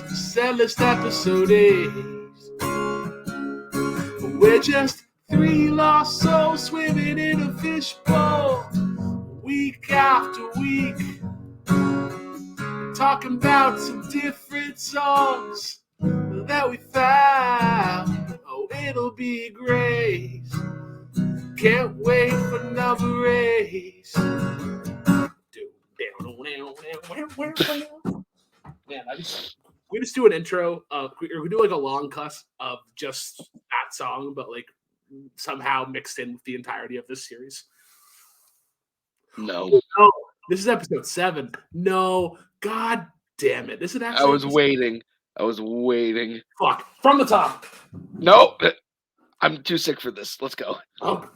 Setlist episode 8. We're just three lost souls swimming in a fishbowl, week after week, talking about some different songs that we found. Oh, it'll be great. Can't wait for number 8. Man, we just do an intro of, we do like a long cut of just that song, but like somehow mixed in with the entirety of this series. No, this is episode 7. No, god damn it! This is actually. I was waiting. Fuck, from the top. No, I'm too sick for this. Let's go. Oh,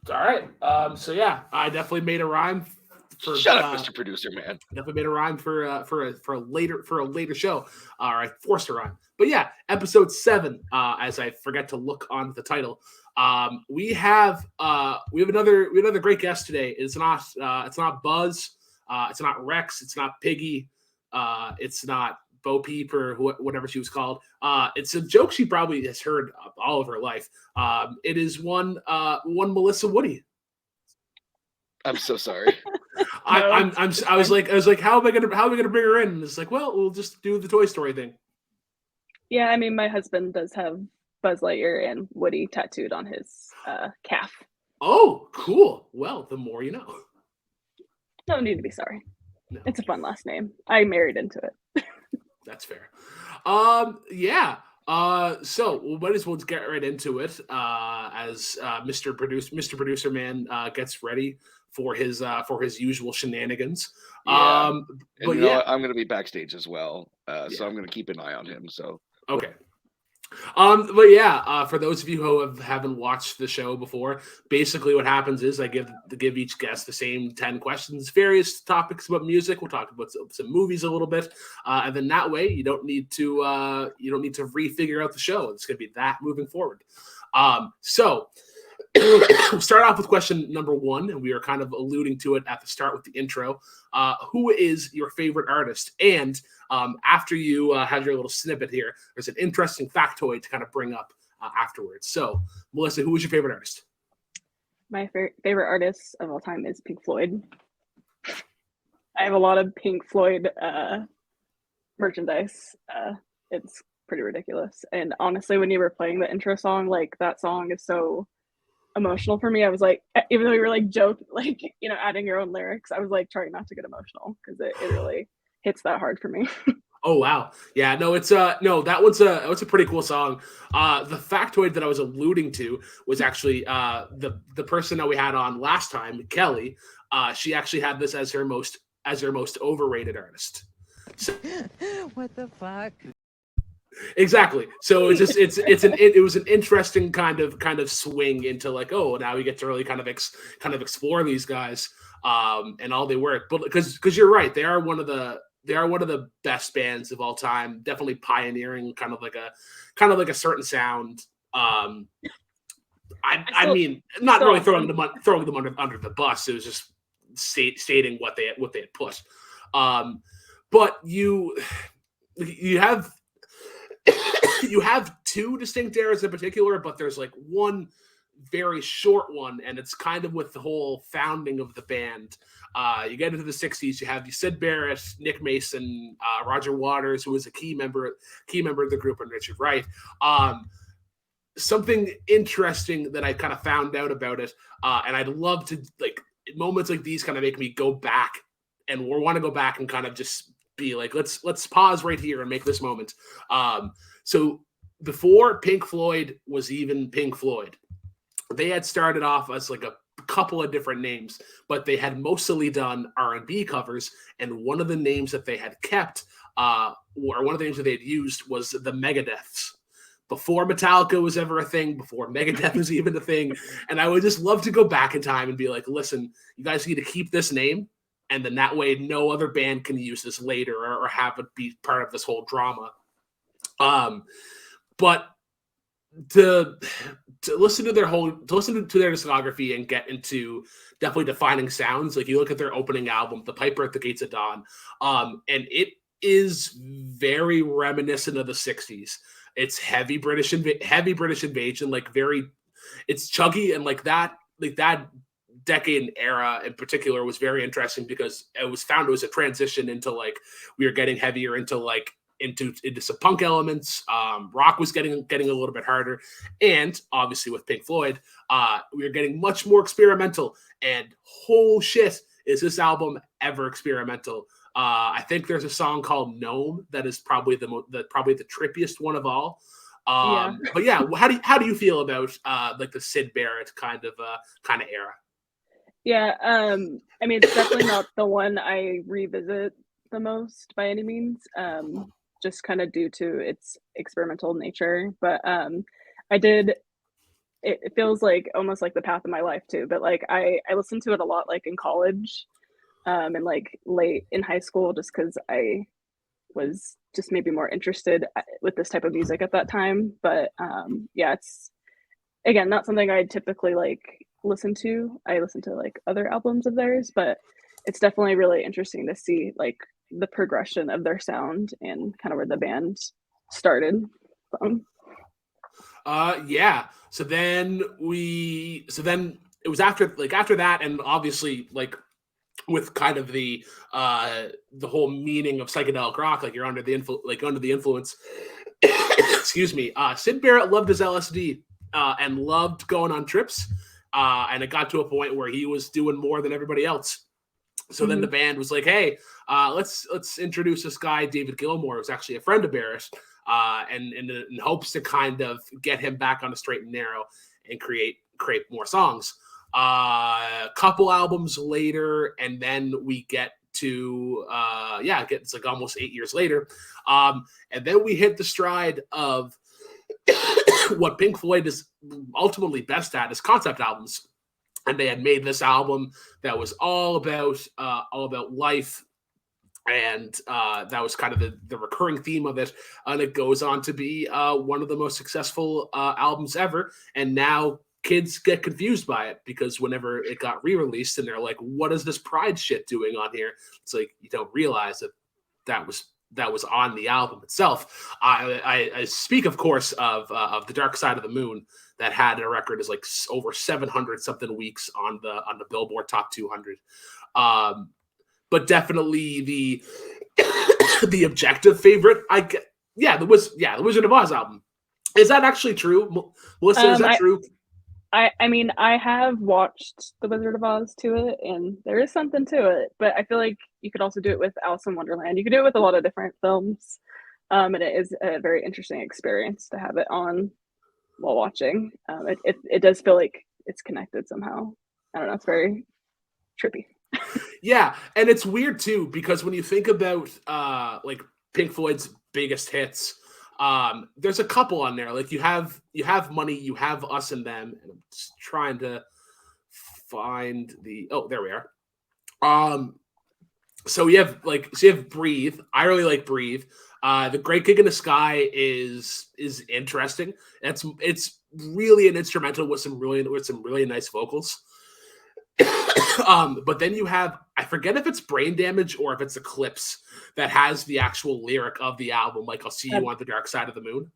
all right. So yeah, I definitely made a rhyme. Shut up, Mr. Producer, man. Definitely made a rhyme for a later show. All right, forced a rhyme. But yeah, episode 7. As I forget to look on the title, we have another great guest today. It's not Buzz. It's not Rex. It's not Piggy. It's not Bo Peep or whatever she was called. It's a joke she probably has heard all of her life. It is one Melissa Woody. I'm so sorry. I was like, how am I gonna bring her in? And it's like, well, we'll just do the Toy Story thing. Yeah, I mean, my husband does have Buzz Lightyear and Woody tattooed on his calf. Oh, cool. Well, the more you know. No need to be sorry. No. It's a fun last name. I married into it. That's fair. Yeah. So we might as well get right into it. As Mr. Producer Man gets ready for his usual shenanigans. Yeah. But you know what? I'm going to be backstage as well, so I'm going to keep an eye on him. So okay. But yeah, for those of you who haven't watched the show before, basically what happens is I give each guest the same 10 questions, various topics about music. We'll talk about some movies a little bit, and then that way you don't need to refigure out the show. It's going to be that moving forward. So we'll start off with question number 1, and we are kind of alluding to it at the start with the intro. Who is your favorite artist? And after you have your little snippet here, there's an interesting factoid to kind of bring up afterwards. So, Melissa, who is your favorite artist? My favorite artist of all time is Pink Floyd. I have a lot of Pink Floyd merchandise. It's pretty ridiculous. And honestly, when you were playing the intro song, like that song is so emotional for me. I was like, even though you were like adding your own lyrics, I was like trying not to get emotional because it really hits that hard for me. Oh wow, yeah, no, it's that one's a pretty cool song. The factoid that I was alluding to was actually the person that we had on last time, Kelly. She actually had this as her most overrated artist. So, what the fuck? Exactly. So it was an interesting kind of swing into like, oh, now we get to really kind of explore these guys and all they work. But because you're right, they are one of the best bands of all time. Definitely pioneering kind of like a certain sound. I mean, not really throwing them under the bus. It was just stating what they had put. But you have. You have 2 distinct eras in particular, but there's like one very short one, and it's kind of with the whole founding of the band. You get into the 60s, you have Sid Barrett, Nick Mason, Roger Waters, who was a key member of the group, and Richard Wright. Something interesting that I kind of found out about it, and I'd love to, like, moments like these kind of make me go back and want to go back and kind of just be like, let's pause right here and make this moment. So before Pink Floyd was even Pink Floyd, they had started off as like a couple of different names, but they had mostly done R&B covers. And one of the names that they had kept, or one of the names that they had used, was the Megadeths. Before Metallica was ever a thing, before Megadeth was even a thing. And I would just love to go back in time and be like, listen, you guys need to keep this name. And then that way no other band can use this later or have it be part of this whole drama. But to listen to their discography and get into definitely defining sounds, like you look at their opening album, The Piper at the Gates of Dawn, and is very reminiscent of the 60s. It's heavy British invasion, like very, it's chuggy, and like that decade and era in particular was very interesting because it was a transition into like we were getting heavier into like into some punk elements. Rock was getting a little bit harder, and obviously with Pink Floyd, we were getting much more experimental. And whole shit, is this album ever experimental? I think there's a song called "Gnome" that is probably the trippiest one of all. But yeah, how do you feel about like the Syd Barrett kind of era? Yeah, I mean, it's definitely not the one I revisit the most by any means, just kind of due to its experimental nature. But it feels like almost like the path of my life too. But like I listened to it a lot like in college, and like late in high school, just because I was just maybe more interested with this type of music at that time. But yeah, it's again not something I typically like listen to. I listen to like other albums of theirs, but it's definitely really interesting to see like the progression of their sound and kind of where the band started from. Yeah. So then it was after that, and obviously like with kind of the whole meaning of psychedelic rock, like you're under the influence. Excuse me. Syd Barrett loved his LSD and loved going on trips, and it got to a point where he was doing more than everybody else. So then the band was like, "Hey, let's introduce this guy, David Gilmour, who's actually a friend of Barrett, and in hopes to kind of get him back on the straight and narrow and create more songs." A couple albums later, and then we get to it's like almost 8 years later, and then we hit the stride of what Pink Floyd is ultimately best at, is concept albums. And they had made this album that was all about life, and that was kind of the recurring theme of it. And it goes on to be one of the most successful albums ever. And now kids get confused by it because whenever it got re-released, and they're like, "What is this Pride shit doing on here?" It's like you don't realize that was on the album itself. I speak, of course, of The Dark Side of the Moon, that had a record is like over 700 something weeks on the Billboard Top 200. But definitely the objective favorite, the Wizard of Oz album. Is that actually true, Melissa? Is that true? I mean, I have watched The Wizard of Oz to it, and there is something to it. But I feel like you could also do it with Alice in Wonderland. You could do it with a lot of different films, and it is a very interesting experience to have it on while watching. It does feel like it's connected somehow. I don't know. It's very trippy. Yeah, and it's weird too because when you think about like Pink Floyd's biggest hits, there's a couple on there. Like you have Money, you have Us and Them, and I'm just trying to find there we are. So you have Breathe. I really like Breathe. The Great Gig in the Sky is interesting. It's really an instrumental with some really nice vocals. But then you have, I forget if it's Brain Damage or if it's Eclipse that has the actual lyric of the album, like "I'll see you on the dark side of the moon."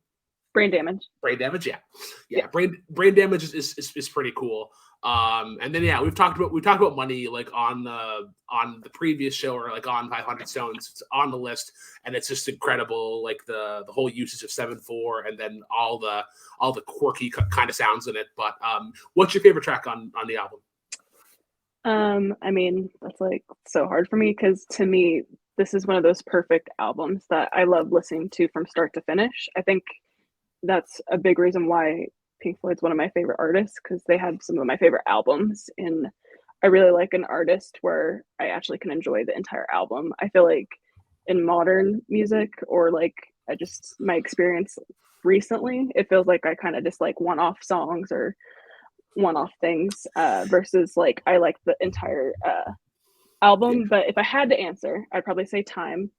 Brain Damage, yeah. Brain Damage is pretty cool. And then we've talked about Money, like on the previous show, or like on 500 Stones. It's on the list, and it's just incredible. Like the whole usage of 7/4, and then all the quirky kind of sounds in it. But what's your favorite track on the album? I mean, that's like so hard for me because to me, this is one of those perfect albums that I love listening to from start to finish. I think that's a big reason why Pink Floyd's one of my favorite artists, because they have some of my favorite albums, and I really like an artist where I actually can enjoy the entire album. I feel like in modern music, or like my experience recently, it feels like I kind of just like one-off songs or one-off things versus like I like the entire album. But if I had to answer, I'd probably say Time.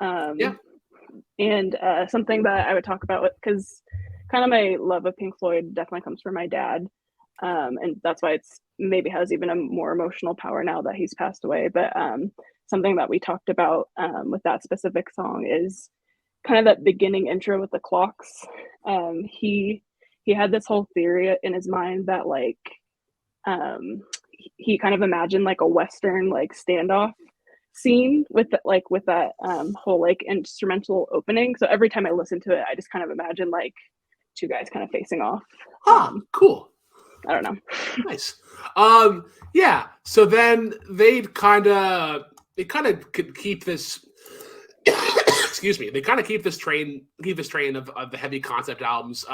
And something that I would talk about, because kind of my love of Pink Floyd definitely comes from my dad, and that's why it's maybe has even a more emotional power now that he's passed away. But something that we talked about with that specific song is kind of that beginning intro with the clocks. He had this whole theory in his mind that like he kind of imagined like a Western like standoff scene with that whole like instrumental opening. So every time I listen to it, I just kind of imagine like two guys kind of facing off. Cool. I don't know. Nice. Yeah. So then they kind of could keep this. Excuse me. They kind of keep this train of the heavy concept albums.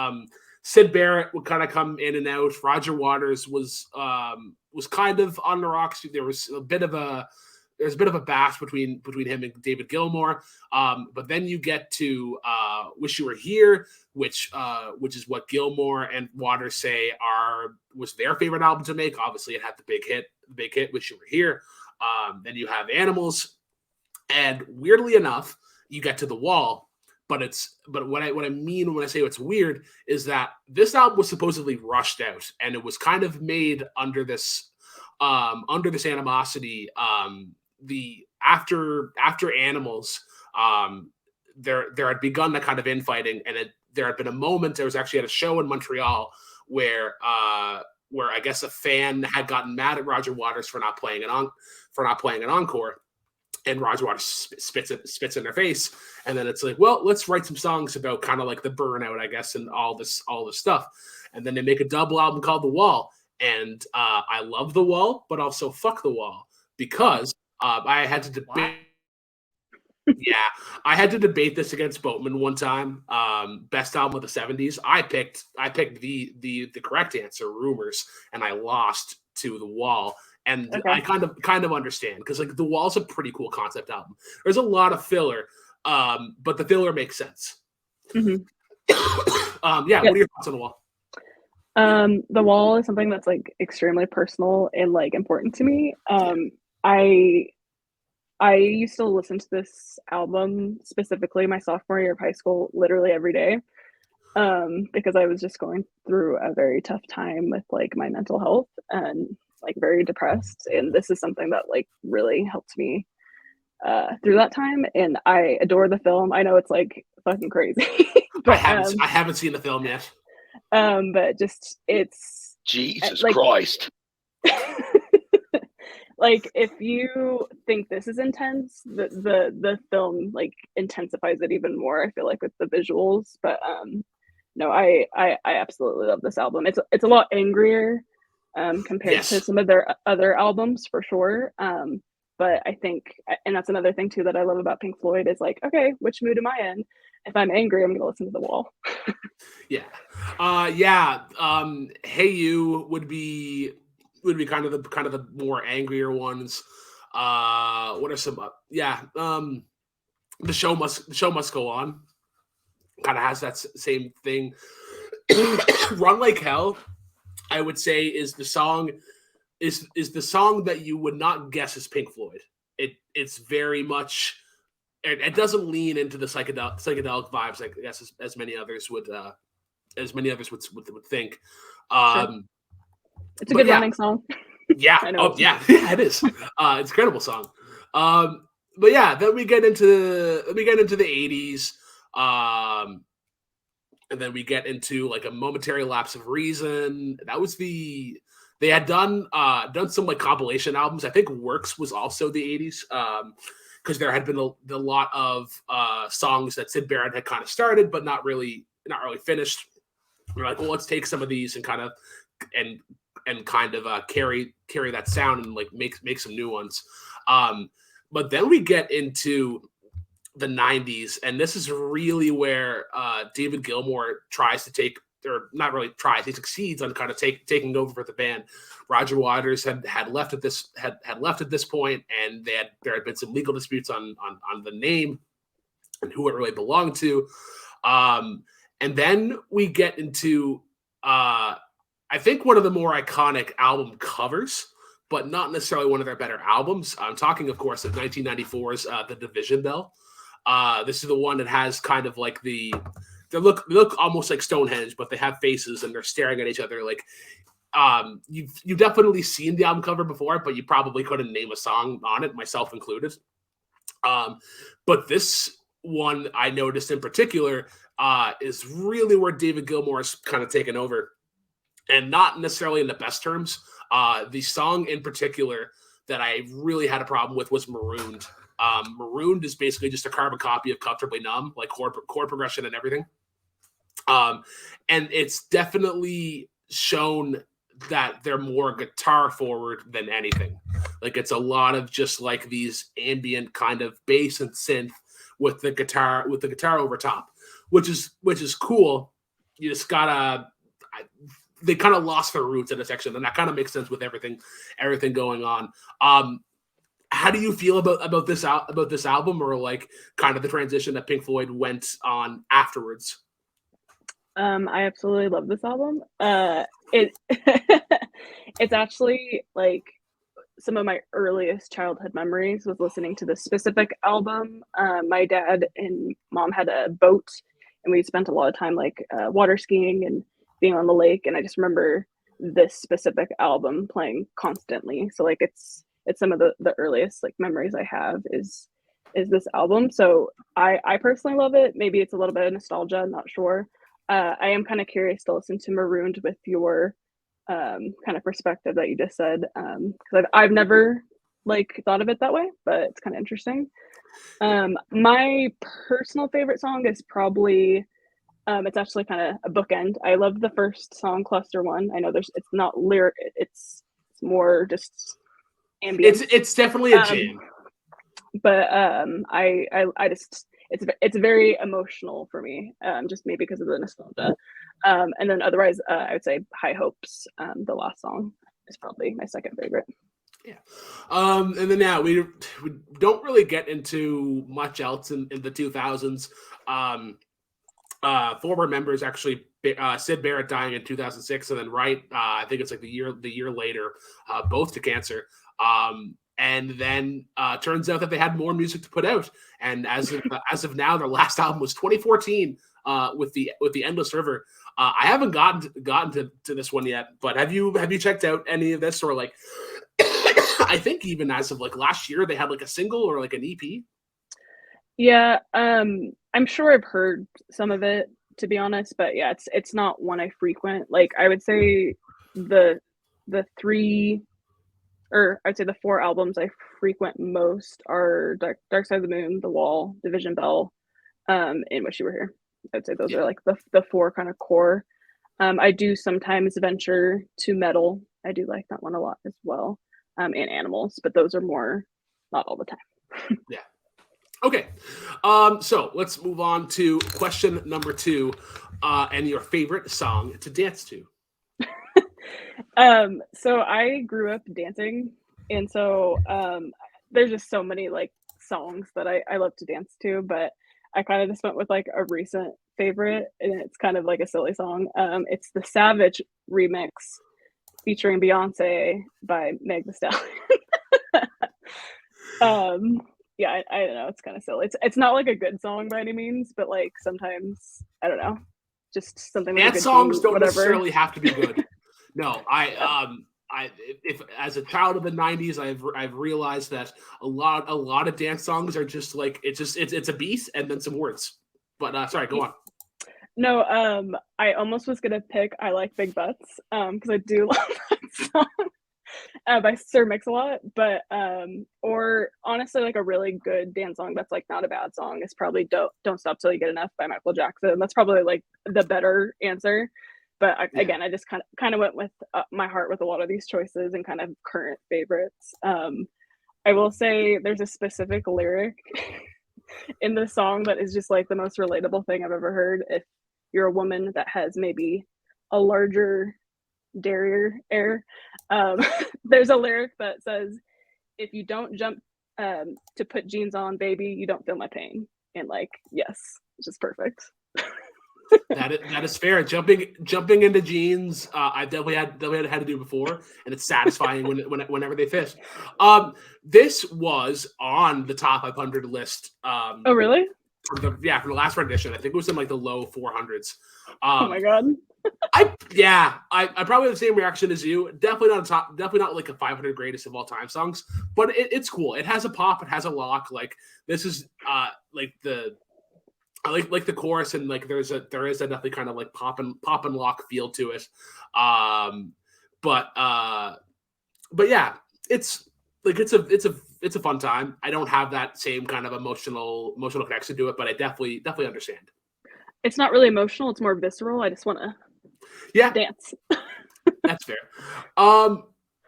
Syd Barrett would kind of come in and out. Roger Waters was kind of on the rocks. There was a bit of a bash between him and David Gilmour. But then you get to Wish You Were Here, which is what Gilmour and Waters say was their favorite album to make. Obviously, it had the big hit, Wish You Were Here. Then you have Animals, and weirdly enough, you get to The Wall. But what I mean when I say it's weird is that this album was supposedly rushed out, and it was kind of made under this animosity. The after Animals, there had begun the kind of infighting, and there had been a moment. There was actually at a show in Montreal where I guess a fan had gotten mad at Roger Waters for not playing an encore. And Roger Waters spits in their face, and then it's like, well, let's write some songs about kind of like the burnout, I guess, and all this stuff. And then they make a double album called The Wall, and I love The Wall, but also fuck The Wall, because I had to debate. Yeah, I had to debate this against Boatman one time. Best album of the '70s. I picked the correct answer, Rumors, and I lost to The Wall. And okay. I kind of understand, because like The Wall's a pretty cool concept album. There's a lot of filler, but the filler makes sense. Mm-hmm. Yeah. What are your thoughts on The Wall? The Wall is something that's like extremely personal and like important to me. I used to listen to this album specifically my sophomore year of high school, literally every day, because I was just going through a very tough time with like my mental health and like very depressed, and this is something that like really helped me through that time, and I adore the film. I know it's like fucking crazy. But, I haven't seen the film yet. But just it's Jesus Christ. Like if you think this is intense, the film like intensifies it even more, I feel like, with the visuals. But no, I absolutely love this album. It's a lot angrier compared to some of their other albums, for sure. But I think, and that's another thing too that I love about Pink Floyd, is like, okay, which mood am I in? If I'm angry, I'm gonna listen to The Wall. Yeah. Hey You would be kind of the more angrier ones. What are some? The show must go on. Kind of has that same thing. Run Like Hell, I would say, is the song that you would not guess is Pink Floyd. It's very much, it doesn't lean into the psychedelic vibes, I guess, as many others would think. Sure. It's a good running song. Yeah. Yeah, it is. It's an incredible song. But yeah, then we get into the 80s. And then we get into like a momentary lapse of reason. That was they had done some like compilation albums. I think Works was also the 80s, because there had been a lot of songs that Syd Barrett had kind of started but not really finished. We're like, well, let's take some of these and kind of carry that sound and like make some new ones. But then we get into the 90s, and this is really where David Gilmour tries to take, or not really tries, he succeeds on kind of taking over for the band. Roger Waters had left at this point, and there had been some legal disputes on the name and who it really belonged to. And then we get into I think one of the more iconic album covers, but not necessarily one of their better albums. I'm talking, of course, of 1994's The Division Bell. This is the one that has kind of like they look almost like Stonehenge, but they have faces and they're staring at each other. Like you've definitely seen the album cover before, but you probably couldn't name a song on it, myself included. But this one I noticed in particular is really where David Gilmour is kind of taken over, and not necessarily in the best terms. The song in particular that I really had a problem with was Marooned. Marooned is basically just a carbon copy of Comfortably Numb, like chord progression and everything. And it's definitely shown that they're more guitar forward than anything. Like it's a lot of just like these ambient kind of bass and synth with the guitar over top, which is cool. You just gotta. They kind of lost their roots in a section, and that kind of makes sense with everything going on. How do you feel about this album, or like kind of the transition that Pink Floyd went on afterwards? I absolutely love this album. It it's actually like some of my earliest childhood memories was listening to this specific album. My dad and mom had a boat, and we spent a lot of time like water skiing and being on the lake. And I just remember this specific album playing constantly. So like it's some of the earliest like memories I have is this album. So I personally love it. Maybe it's a little bit of nostalgia, I'm not sure. I am kind of curious to listen to Marooned with your kind of perspective that you just said, because I've never like thought of it that way, but it's kind of interesting. My personal favorite song is probably it's actually kind of a bookend. I love the first song, Cluster One. I know it's not lyric, it's more just ambient. It's definitely a jam. But I just it's very emotional for me, just maybe because of the nostalgia. And then otherwise, I would say High Hopes, the last song, is probably my second favorite. Yeah. And then now we don't really get into much else in the 2000s. Former members actually, Sid Barrett dying in 2006, and then Wright, I think it's like the year later, both to cancer. And then turns out that they had more music to put out. And as of now, their last album was 2014 with the Endless River. I haven't gotten to this one yet, but have you checked out any of this, or like I think even as of like last year they had like a single or like an EP? Yeah, I'm sure I've heard some of it, to be honest, but yeah, it's not one I frequent. Like I would say the three, or I'd say the four albums I frequent most are Dark Side of the Moon, The Wall, Division Bell, and Wish You Were Here. I'd say those are like the four kind of core. I do sometimes venture to metal. I do like that one a lot as well, and Animals, but those are more not all the time. Yeah. Okay. So let's move on to question number 2, and your favorite song to dance to. So I grew up dancing, and so there's just so many like songs that I love to dance to, but I kind of just went with like a recent favorite, and it's kind of like a silly song. It's the Savage remix featuring Beyonce by Meg Thee Stallion. Yeah, I don't know, it's kind of silly. It's not like a good song by any means, but like sometimes I don't know, just something like dance songs don't necessarily have to be good. No, if as a child of the 90s, I've realized that a lot of dance songs are just like it's a beat and then some words. But sorry, go on. No, I almost was gonna pick I Like Big Butts, because I do love that song by Sir Mix-a-Lot, but or honestly like a really good dance song that's like not a bad song is probably Don't Stop Till You Get Enough by Michael Jackson. That's probably like the better answer. But again, I just kind of went with my heart with a lot of these choices and kind of current favorites. I will say there's a specific lyric in the song that is just like the most relatable thing I've ever heard. If you're a woman that has maybe a larger derriere, there's a lyric that says, "If you don't jump to put jeans on, baby, you don't feel my pain." And like, yes, it's just perfect. That is fair. Jumping into jeans, I definitely had to do before, and it's satisfying whenever they fit. This was on the top 500 list. Oh, really? For the last rendition, I think it was in like the low 400s. Oh my god! I probably have the same reaction as you. Definitely not like a 500 greatest of all time songs, but it's cool. It has a pop, it has a lock. Like this is like the I like the chorus, and like there is definitely kind of like pop and lock feel to it. But yeah, it's like it's a fun time. I don't have that same kind of emotional connection to it, but I definitely understand. It's not really emotional, it's more visceral. I just want to dance. That's fair.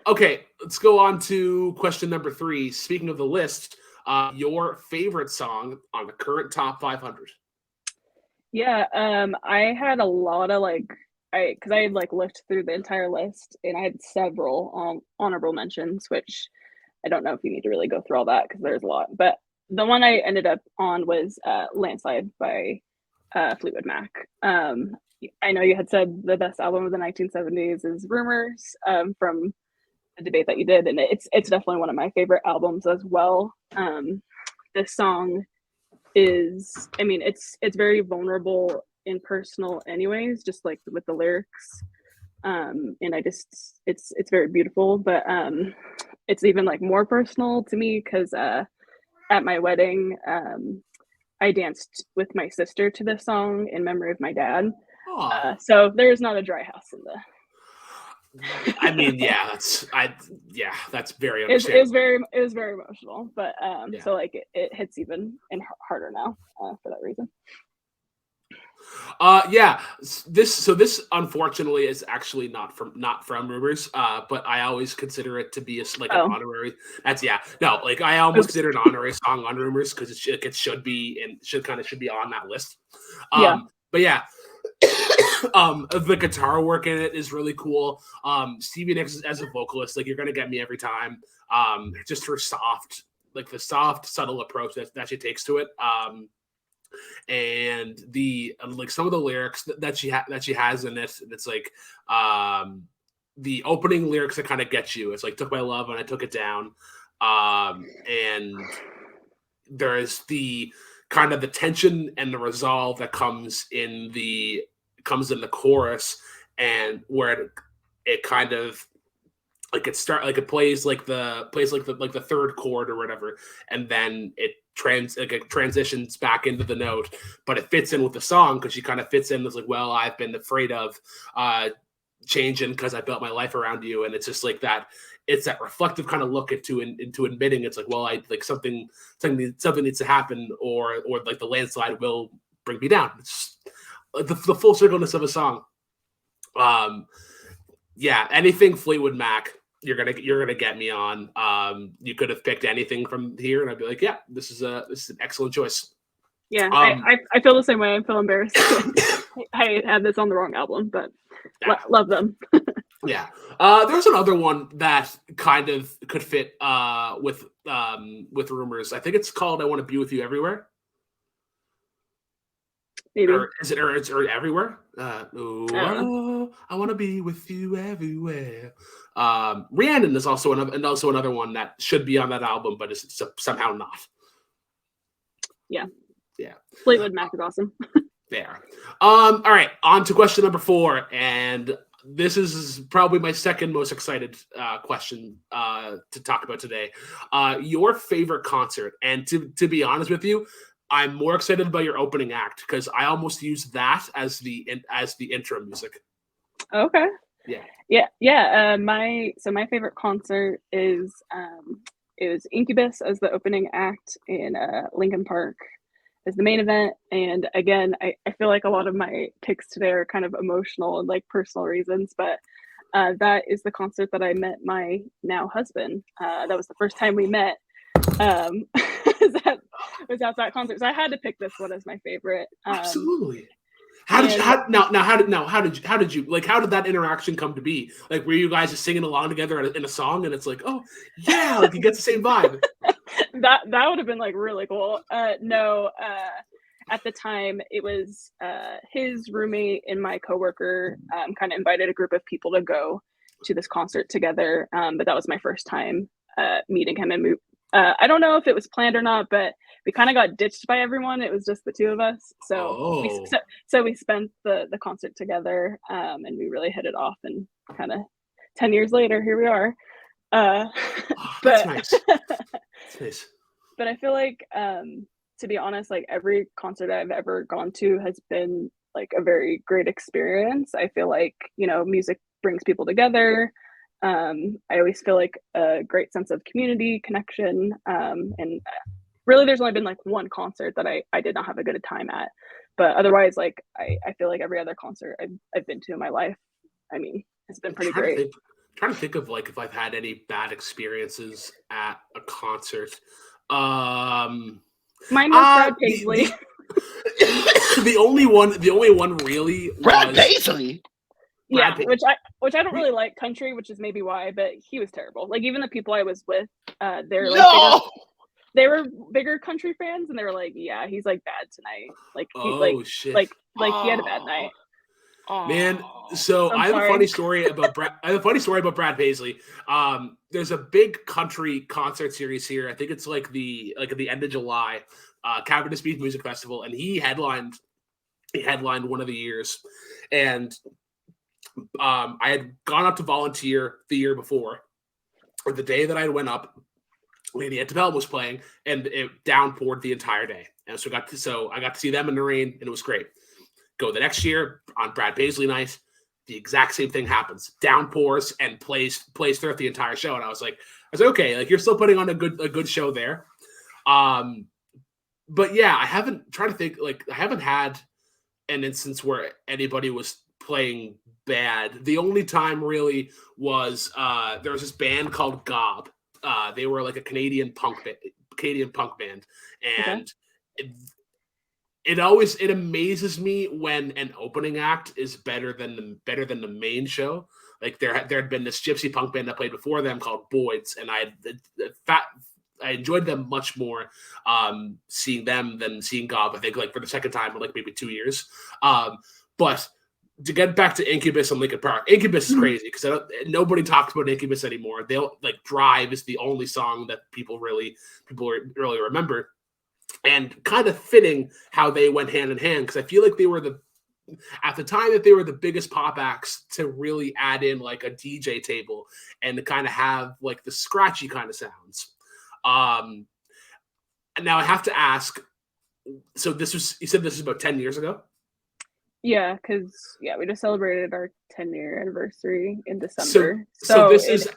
Okay, let's go on to question number 3. Speaking of the list, your favorite song on the current top 500. Yeah, I had a lot of because I had like looked through the entire list and I had several honorable mentions, which I don't know if you need to really go through all that because there's a lot. But the one I ended up on was Landslide by Fleetwood Mac. I know you had said the best album of the 1970s is Rumors, from the debate that you did, and it's definitely one of my favorite albums as well. This song is, I mean, it's very vulnerable and personal anyways, just like with the lyrics. And it's very beautiful, but it's even like more personal to me because at my wedding, I danced with my sister to this song in memory of my dad. So there's not a dry house in the. I mean, that's very understandable. It was very emotional, but so like it hits even harder now for that reason. This unfortunately is actually not from Rumors, but I always consider it to be an honorary. I almost consider it an honorary song on Rumors because it should be and should be on that list. But yeah. The guitar work in it is really cool. Stevie Nicks as a vocalist, like you're gonna get me every time. Just her soft, subtle approach that she takes to it. And the like some of the lyrics that she has in it, it's like the opening lyrics that kind of get you. It's like took my love and I took it down. And there is the kind of the tension and the resolve that comes in the chorus, and where it kind of like it plays the third chord or whatever, and then it transitions back into the note, but it fits in with the song because she kind of fits in as like, well, I've been afraid of changing because I built my life around you, and it's just like that. It's that reflective kind of look into admitting it's like, well, I like something needs to happen, or like the landslide will bring me down. It's the full circleness of a song. Anything Fleetwood Mac, you're gonna get me on. You could have picked anything from here, and I'd be like, yeah, this is an excellent choice. Yeah, I feel the same way. I feel embarrassed. I had this on the wrong album, but love them. Yeah. There's another one that kind of could fit with Rumors. I think it's called "I Want to Be with You Everywhere." Maybe. Or is it everywhere? I want to be with you everywhere. Rhiannon is also another one that should be on that album, but is somehow not. Yeah. Yeah. Fleetwood Mac is awesome. There. All right, on to question number 4, and this is probably my second most excited question to talk about today. Your favorite concert, and to be honest with you, I'm more excited about your opening act because I almost use that as the intro music. Okay. Yeah. My favorite concert is it was Incubus as the opening act in Lincoln Park as the main event. And again, I feel like a lot of my picks today are kind of emotional and like personal reasons, but that is the concert that I met my now husband. That was the first time we met. Was at that concert, so I had to pick this one as my favorite. Absolutely. How did you like? How did that interaction come to be? Like, were you guys just singing along together in a song, and it's like, oh yeah, like you get the same vibe? that would have been like really cool. No, at the time it was his roommate and my coworker kind of invited a group of people to go to this concert together. But that was my first time meeting him, and I don't know if it was planned or not, but we kind of got ditched by everyone. It was just the two of us. So we spent the concert together, and we really hit it off. And kind of 10 years later, here we are. That's nice. That's nice. But I feel like, to be honest, like every concert I've ever gone to has been like a very great experience. I feel like, music brings people together. I always feel like a great sense of community connection. And really there's only been like one concert that I did not have a good time at, but otherwise, like I feel like every other concert I've been to in my life, I mean, it's been pretty great. Trying to think of like if I've had any bad experiences at a concert. Mine was Brad Paisley. The only one really Brad Paisley. Yeah, which I don't really like country, which is maybe why, but he was terrible. Like even the people I was with, they're like they were bigger country fans, and they were like, "Yeah, he's like bad tonight." Like shit. Like he had a bad night. Man, so I have a funny story about Brad Paisley. There's a big country concert series here. I think it's like at the end of July, Cavernous Beach Music Festival, and he headlined one of the years, and I had gone up to volunteer the year before, or the day that I went up. Lady Antebellum was playing, and it downpoured the entire day, and so I got to see them in the rain, and it was great. Go the next year on Brad Paisley night, the exact same thing happens. Downpours and plays throughout the entire show, and I was like, okay, like you're still putting on a good show there. But yeah, I haven't had an instance where anybody was playing bad. The only time really was there was this band called Gob. They were like a Canadian punk band, and it amazes me when an opening act is better than the main show. Like there had been this gypsy punk band that played before them called Boyd's, and I enjoyed them much more seeing them than seeing Gob. I think like for the second time in like maybe 2 years. But to get back to Incubus and Linkin Park, Incubus is crazy because nobody talks about Incubus anymore. They'll like Drive is the only song that people really remember, and kind of fitting how they went hand in hand because I feel like they were at the time that they were the biggest pop acts to really add in like a DJ table and to kind of have like the scratchy kind of sounds. And now I have to ask, so you said this is about 10 years ago? Yeah, because we just celebrated our 10-year anniversary in December. So this is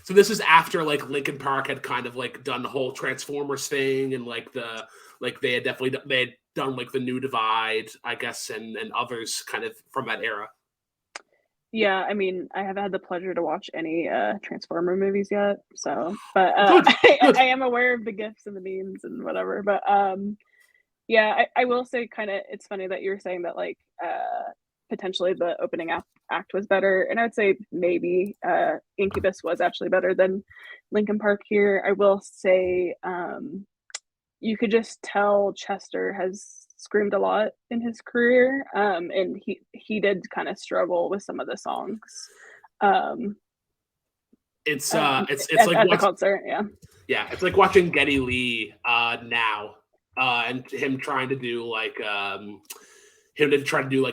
So this is after like Linkin Park had kind of like done the whole Transformers thing, and like they had done like the New Divide, I guess, and others kind of from that era. Yeah, I mean, I haven't had the pleasure to watch any Transformer movies yet, so but Good. I am aware of the gifs and the memes and whatever. But yeah, I will say kind of it's funny that you were saying that like potentially the opening act was better, and I would say maybe Incubus was actually better than Linkin Park here. I will say you could just tell Chester has screamed a lot in his career, and he did kind of struggle with some of the songs. It's at like the concert, yeah, it's like watching Geddy Lee now, and him trying to do like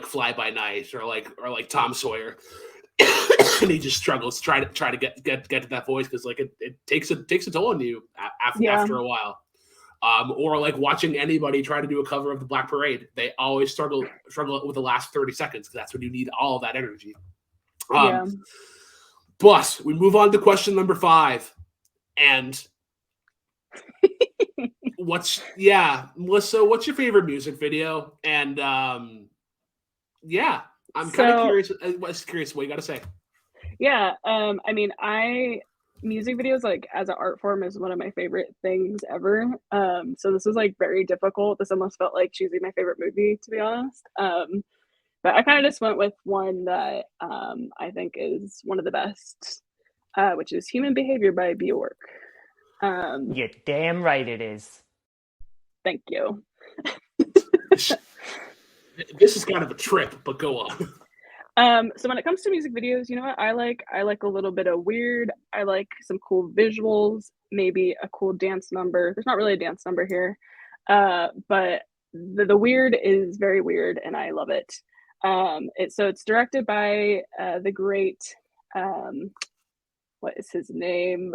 Fly By Night or like Tom Sawyer, and he just struggles to try to get to that voice because like it takes a toll on you after a while. Or like watching anybody try to do a cover of the Black Parade, they always struggle with the last 30 seconds because that's when you need all of that energy. But we move on to question number 5, and Melissa, what's your favorite music video? And I'm kind of curious. I was curious what you got to say. Yeah, I mean, music videos like as an art form is one of my favorite things ever. So this was like very difficult. This almost felt like choosing my favorite movie, to be honest. But I kind of just went with one that I think is one of the best, which is Human Behavior by Bjork. You're damn right it is. Thank you. This is kind of a trip, but go on. So when it comes to music videos, you know what I like? I like a little bit of weird. I like some cool visuals, maybe a cool dance number. There's not really a dance number here, but the weird is very weird, and I love it. It's directed by the great what is his name?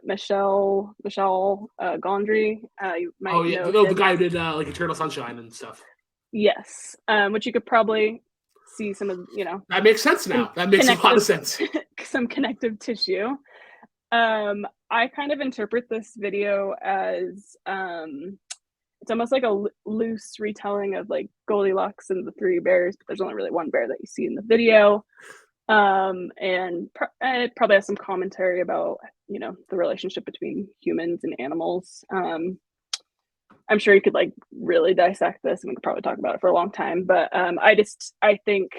Michel Gondry. You might Oh yeah, know the him. guy who did like Eternal Sunshine and stuff. Yes, which you could probably see some of, That makes sense now. That makes a lot of sense. some connective tissue. I kind of interpret this video as it's almost like a loose retelling of like Goldilocks and the Three Bears, but there's only really one bear that you see in the video. And it probably has some commentary about, the relationship between humans and animals. I'm sure you could like really dissect this, and we could probably talk about it for a long time. But I think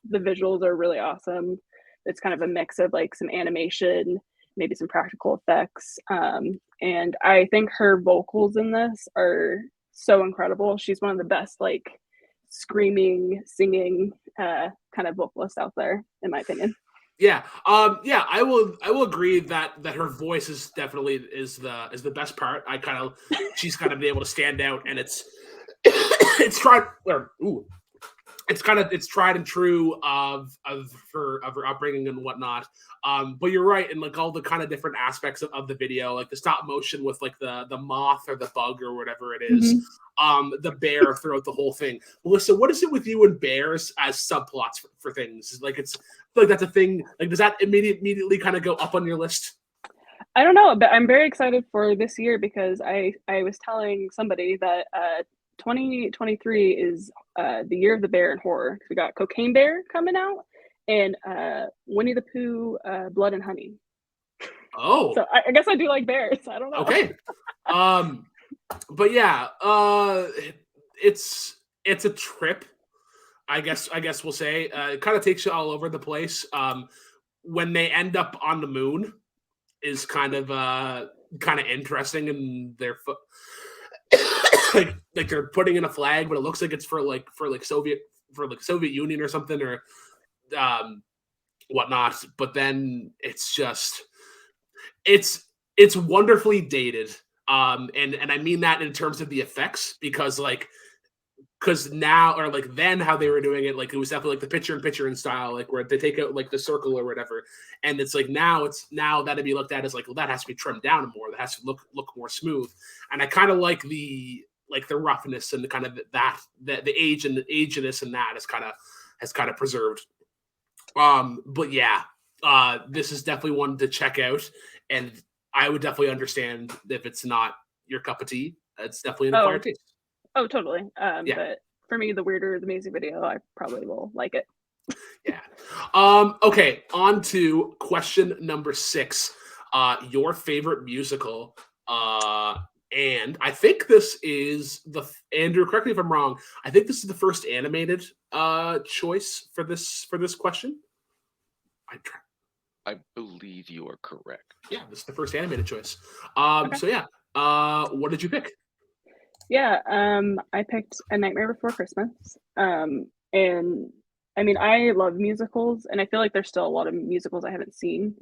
the visuals are really awesome. It's kind of a mix of like some animation, maybe some practical effects, and I think her vocals in this are so incredible. She's one of the best like screaming, singing kind of vocalists out there, in my opinion. Yeah. I will agree that her voice is definitely is the best part. She's kind of been able to stand out, and it's tried and true of her upbringing and whatnot. But you're right, in like all the kind of different aspects of the video, like the stop motion with like the moth or the bug or whatever it is. The bear throughout the whole thing. Melissa, what is it with you and bears as subplots for things? Like I feel like that's a thing. Like, does that immediately kind of go up on your list? I don't know, but I'm very excited for this year because I was telling somebody that 2023 is the year of the bear in horror. We got Cocaine Bear coming out and Winnie the Pooh, Blood and Honey. Oh, so I guess I do like bears. I don't know. Okay, but yeah, it's a trip. I guess we'll say it kind of takes you all over the place. When they end up on the moon is kind of interesting, and they're like they're putting in a flag, but it looks like it's for Soviet Union or something or whatnot. But then it's just it's wonderfully dated. And I mean that in terms of the effects, because now or like then how they were doing it, like it was definitely like the picture in style, like where they take out like the circle or whatever, and it's like now that'd be looked at as like, well, that has to be trimmed down more, that has to look more smooth. And I kind of like the roughness and the kind of the age and the aginess and that has kind of preserved. But yeah, this is definitely one to check out, and I would definitely understand if it's not your cup of tea. It's definitely an acquired taste. Oh, totally. Yeah. But for me, the weirder the music video, I probably will like it. Yeah. Okay, on to question number 6. Your favorite musical. And I think this is Andrew, correct me if I'm wrong, I think this is the first animated choice for this question. I believe you are correct. Yeah, this is the first animated choice. Okay. So yeah, what did you pick? Yeah, I picked A Nightmare Before Christmas. And I mean, I love musicals, and I feel like there's still a lot of musicals I haven't seen.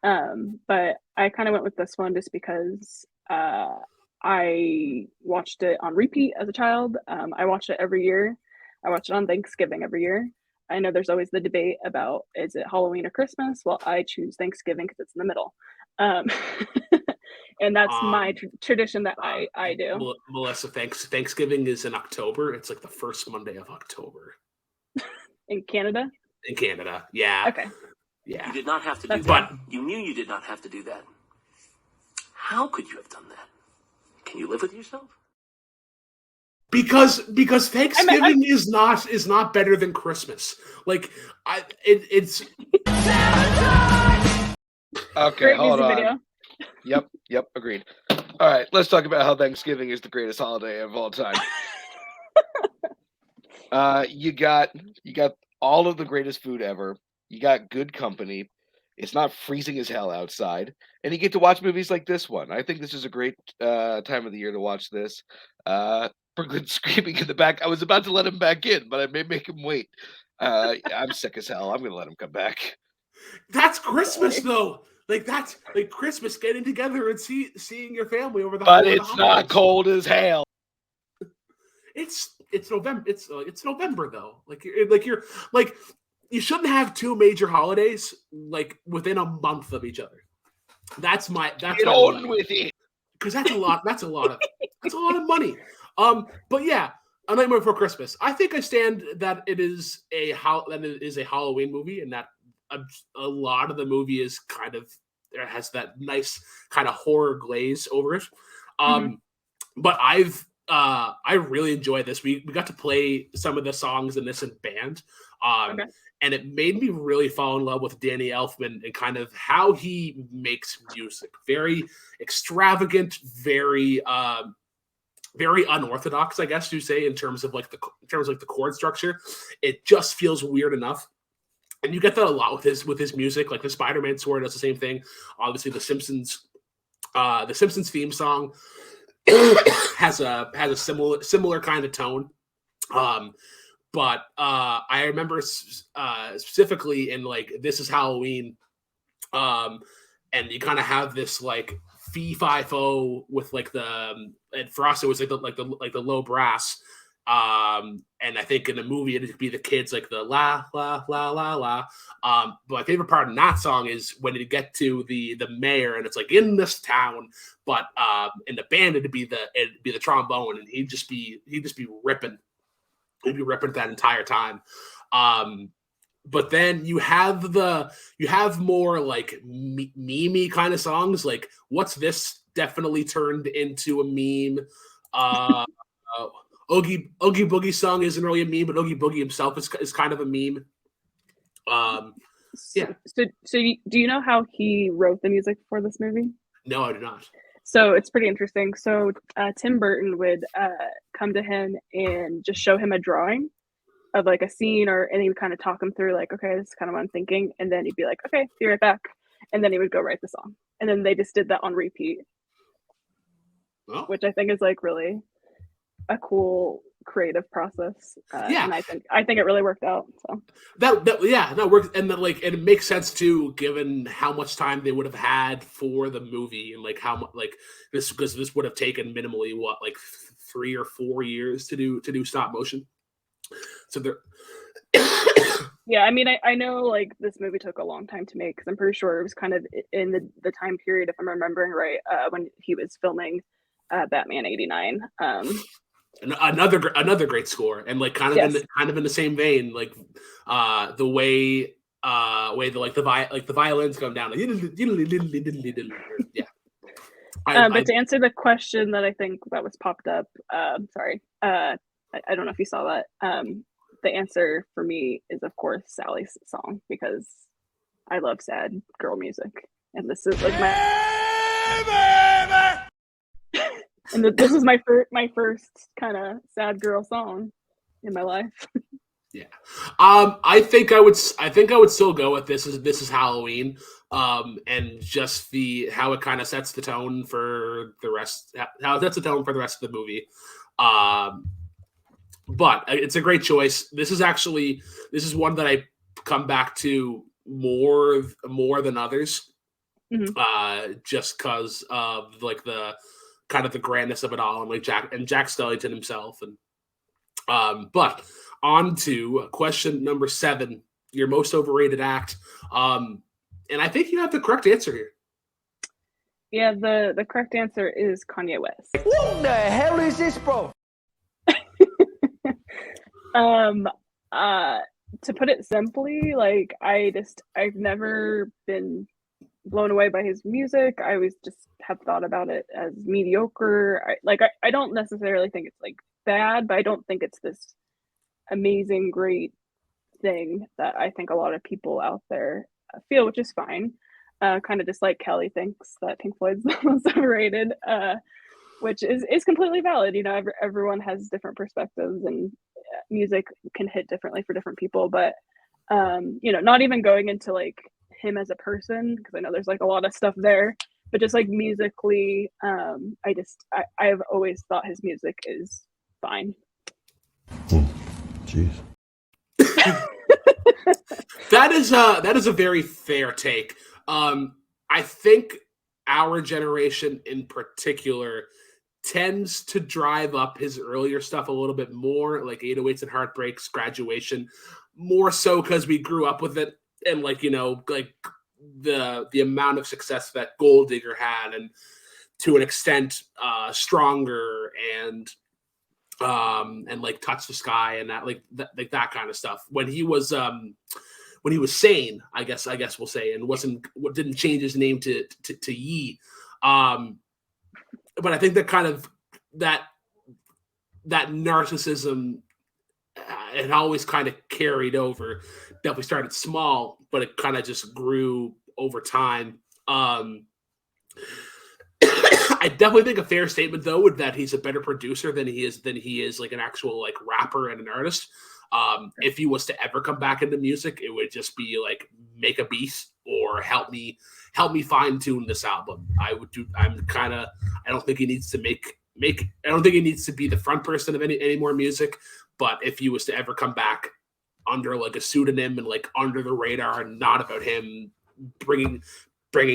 But I kind of went with this one just because I watched it on repeat as a child. I watched it every year. I watched it on Thanksgiving every year. I know there's always the debate about, is it Halloween or Christmas? Well, I choose Thanksgiving because it's in the middle. And that's my tradition that I do. Melissa, Thanksgiving is in October. It's like the first Monday of October. In Canada? In Canada, yeah. Okay. Yeah. You did not have to do that. But you knew you did not have to do that. How could you have done that? Can you live with yourself? Because Thanksgiving is not better than Christmas. Like it's Okay, Great hold music on. video. Yep, agreed. All right, let's talk about how Thanksgiving is the greatest holiday of all time. You got all of the greatest food ever. You got good company. It's not freezing as hell outside, and you get to watch movies like this one. I think this is a great time of the year to watch this. Brooklyn screaming in the back. I was about to let him back in, but I may make him wait. I'm sick as hell. I'm gonna let him come back. That's Christmas though. Like that's like Christmas, getting together and seeing your family over the. But over the it's not holidays. cold as hell. It's November. It's November though. Like you're you shouldn't have two major holidays like within a month of each other. That's my Get on with it. Because that's a lot. That's a lot of money. But yeah, A Nightmare Before Christmas. I think I stand that it is a Halloween movie, and that a lot of the movie is kind of has that nice kind of horror glaze over it. But I really enjoyed this. We got to play some of the songs in this in band. And it made me really fall in love with Danny Elfman and kind of how he makes music. Very extravagant, very unorthodox, I guess you say, in terms of like the chord structure. It just feels weird enough. And you get that a lot with his music. Like the Spider-Man score does the same thing. Obviously, the Simpsons theme song has a similar kind of tone. But I remember specifically in like This Is Halloween, and you kind of have this like fee-fi-fo with like and for us it was like the low brass, and I think in the movie it'd be the kids like the la la la la la. But my favorite part in that song is when you get to the mayor and it's like in this town, but in the band it'd be the trombone, and he'd just be ripping. He'd be ripping that entire time. But then you have more like meme kind of songs. Like What's This definitely turned into a meme. Oogie Boogie song isn't really a meme, but Oogie Boogie himself is kind of a meme. Yeah. So do you know how he wrote the music for this movie? No, I do not. So it's pretty interesting. So Tim Burton would come to him and just show him a drawing of like a scene, and he would kind of talk him through like, okay, this is kind of what I'm thinking. And then he'd be like, okay, be right back. And then he would go write the song. And then they just did that on repeat, which I think is like really a cool creative process. And I think it really worked out. So that worked, and then like, and it makes sense too, given how much time they would have had for the movie, and like how much like this, because this would have taken minimally like 3 or 4 years to do stop motion. So they're yeah, I mean, I know like this movie took a long time to make because I'm pretty sure it was kind of in the time period, if I'm remembering right, when he was filming Batman '89. Another great score, and like kind of in the same vein, like the way the violins come down, like, yeah. But to answer the question that I think that was popped up, sorry, I don't know if you saw that. The answer for me is of course Sally's song, because I love sad girl music, and this is like and this is my first kind of sad girl song in my life. Yeah, I think I would still go with This Is Halloween, and just how it kind of sets the tone for the rest. How it sets the tone for the rest of the movie. But it's a great choice. This is one that I come back to more than others, just because of like the kind of the grandness of it all, and like Jack Skellington himself. And but on to question number 7, your most overrated act. And I think you have the correct answer here. Yeah, the correct answer is Kanye West. What the hell is this, bro? To put it simply, like I've never been blown away by his music. I always just have thought about it as mediocre. I don't necessarily think it's like bad, but I don't think it's this amazing, great thing that I think a lot of people out there feel, which is fine. Kind of just like Kelly thinks that Pink Floyd's the most overrated, which is completely valid. You know, everyone has different perspectives, and music can hit differently for different people. But you know, not even going into like him as a person, because I know there's like a lot of stuff there, but just like musically, I've always thought his music is fine. Jeez. That is a very fair take. I think our generation in particular tends to drive up his earlier stuff a little bit more, like 808s and Heartbreaks, Graduation, more so because we grew up with it, and like like the amount of success that Gold Digger had, and to an extent Stronger and like Touch the Sky and that like that kind of stuff. When he was sane, I guess we'll say, and didn't change his name to Yee. But I think that kind of that narcissism it always kind of carried over. Definitely started small, but it kind of just grew over time. I definitely think a fair statement though would that he's a better producer than he is like an actual like rapper and an artist. If he was to ever come back into music, it would just be like make a beat or help me fine tune this album. I don't think he needs to I don't think he needs to be the front person of any more music. But if he was to ever come back under like a pseudonym and like under the radar and not about him bringing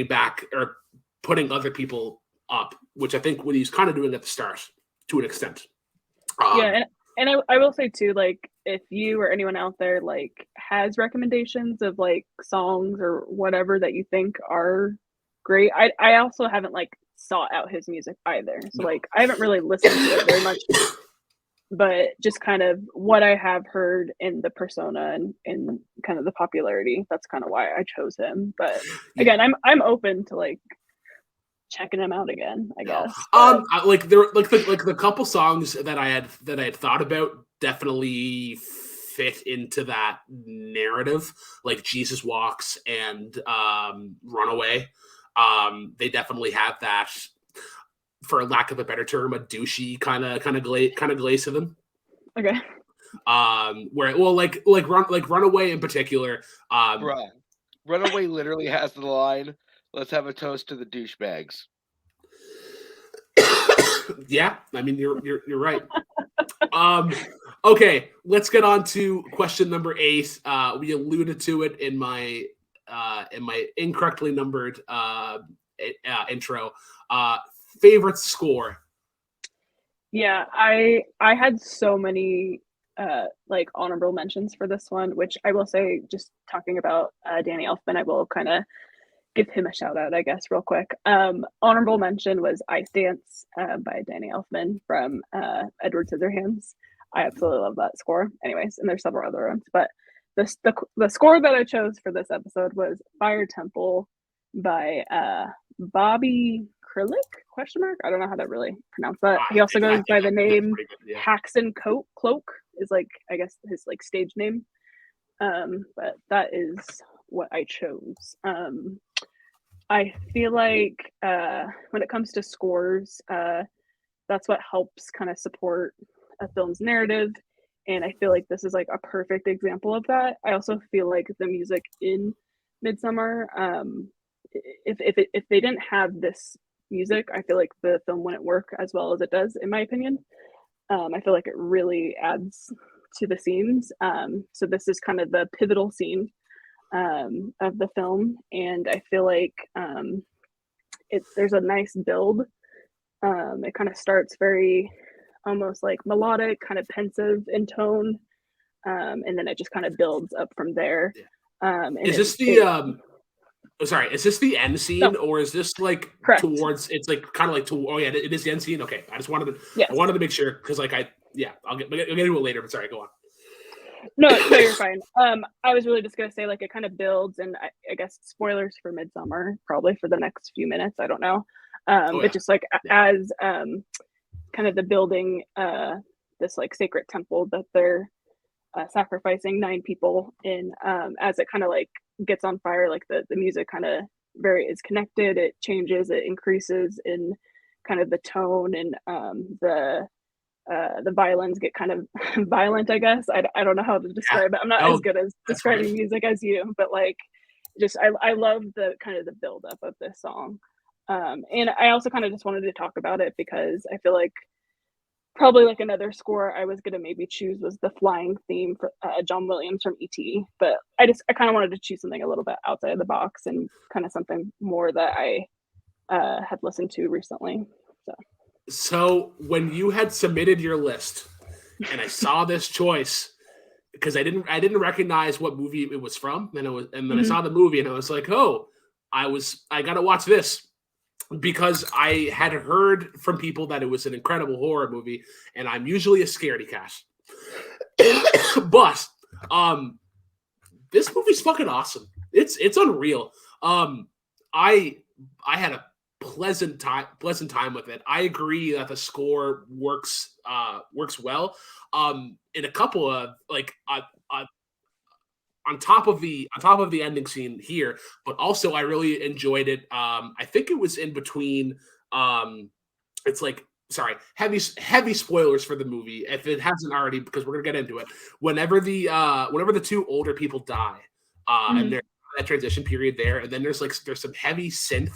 back or putting other people up, which I think what he's kind of doing at the start to an extent. And I will say too, like if you or anyone out there like has recommendations of like songs or whatever that you think are great, I also haven't like sought out his music either. So like I haven't really listened to it very much, but just kind of what I have heard in the persona and kind of the popularity, that's kind of why I chose him. But again, I'm open to like checking him out again, I guess. Like the couple songs that I had thought about definitely fit into that narrative, like Jesus Walks and Runaway. They definitely have that, for lack of a better term, a douchey kind of glaze to them. Okay. Where like Runaway in particular. Bruh. Runaway literally has the line, "Let's have a toast to the douchebags." Yeah, I mean you're right. Okay, let's get on to question number 8. We alluded to it in my incorrectly numbered intro. Favorite score. Yeah, I had so many like honorable mentions for this one, which I will say, just talking about Danny Elfman, I will kind of give him a shout out, I guess, real quick. Honorable mention was Ice Dance by Danny Elfman from Edward Scissorhands. I absolutely love that score. Anyways, and there's several other ones, but the score that I chose for this episode was Fire Temple by Bobby Krillick ? I don't know how to really pronounce that. He also goes by the name Haxon Cloak is like, I guess, his like stage name. But that is what I chose. I feel like when it comes to scores, that's what helps kind of support a film's narrative. And I feel like this is like a perfect example of that. I also feel like the music in Midsommar, if they didn't have this music, I feel like the film wouldn't work as well as it does, in my opinion. I feel like it really adds to the scenes. So this is kind of the pivotal scene of the film, and I feel like there's a nice build. It kind of starts very almost like melodic, kind of pensive in tone, and then it just kind of builds up from there. Is this the is this the end scene, or is this like correct. Towards? It's like kind of like to. Oh yeah, it is the end scene. Okay, I just wanted to. Yes. I wanted to make sure because like I'll get into it later. But sorry, go on. No, you're fine. I was really just gonna say like it kind of builds, and I guess spoilers for Midsommar probably for the next few minutes. I don't know, but just like as kind of the building this like sacred temple that they're sacrificing 9 people in, as it kind of like gets on fire, like the music kind of is connected, it changes, it increases in kind of the tone, and the violins get kind of violent, I guess. I don't know how to describe it. I'm not as good as describing music as you, but like just I love the kind of the buildup of this song. And I also kind of just wanted to talk about it because I feel like probably like another score I was gonna maybe choose was the flying theme for John Williams from E.T. But I kind of wanted to choose something a little bit outside of the box and kind of something more that I had listened to recently. So when you had submitted your list, and I saw this choice, because I didn't recognize what movie it was from, and then I saw the movie and I was like, oh, I gotta watch this, because I had heard from people that it was an incredible horror movie, and I'm usually a scaredy cat. But this movie's fucking awesome. It's unreal. I had a pleasant time with it. I agree that the score works well. In a couple of on top of the ending scene here, but also I really enjoyed it. I think it was in between. It's like, sorry, heavy spoilers for the movie if it hasn't already, because we're gonna get into it. Whenever the two older people die, and there's that transition period there, and then there's some heavy synth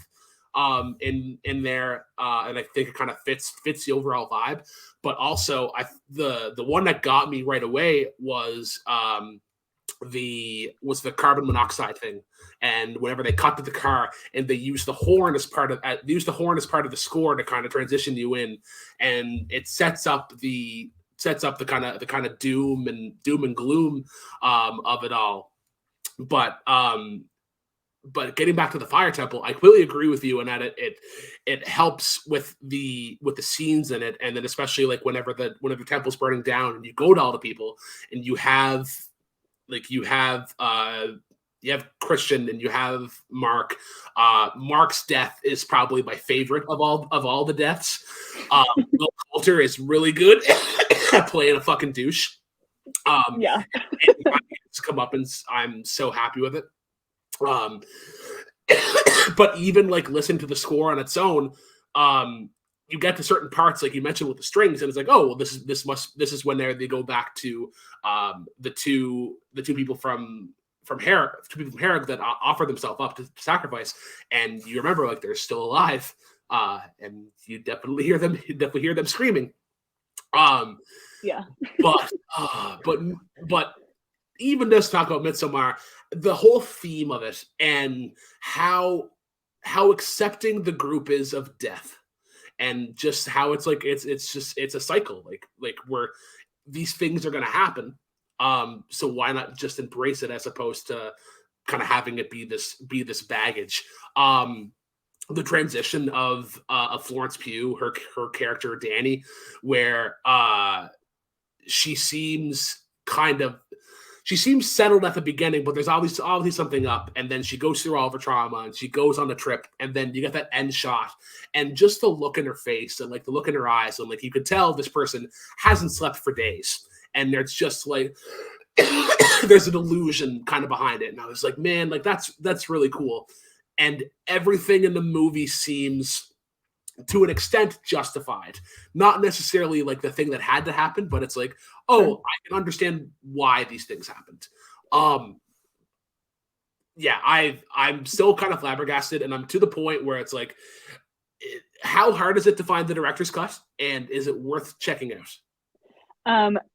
in there, and I think it kind of fits the overall vibe. But also, the one that got me right away was the carbon monoxide thing. And whenever they cut to the car and they use the horn as part of the score to kind of transition you in, and it sets up the kind of doom and gloom of it all. But getting back to the fire temple, I completely agree with you in that it helps with the scenes in it, and then especially like whenever the temple's burning down and you go to all the people and you have Christian and you have Mark. Mark's death is probably my favorite of all the deaths. Will Coulter is really good at playing a fucking douche. Yeah. It's come up and I'm so happy with it. But even like listen to the score on its own, you get to certain parts, like you mentioned with the strings, and it's like, oh well, this is when they go back to the two people from Herrick that offer themselves up to sacrifice, and you remember like they're still alive, and you definitely hear them screaming. Yeah. But even just talk about Midsommar, the whole theme of it and how accepting the group is of death, and just how it's like it's a cycle, like where these things are going to happen. So why not just embrace it as opposed to kind of having it be this baggage. The transition of Florence Pugh, her character Danny, where she seems settled at the beginning, but there's obviously something up, and then she goes through all of her trauma and she goes on the trip, and then you get that end shot and just the look in her face and like the look in her eyes, and like you could tell this person hasn't slept for days, and there's just like there's an illusion kind of behind it. And I was like, man, like that's really cool. And everything in the movie seems to an extent justified, not necessarily like the thing that had to happen, but it's like, oh, I can understand why these things happened. Yeah, I'm still kind of flabbergasted, and I'm to the point where it's like, how hard is it to find the director's cut, and is it worth checking out?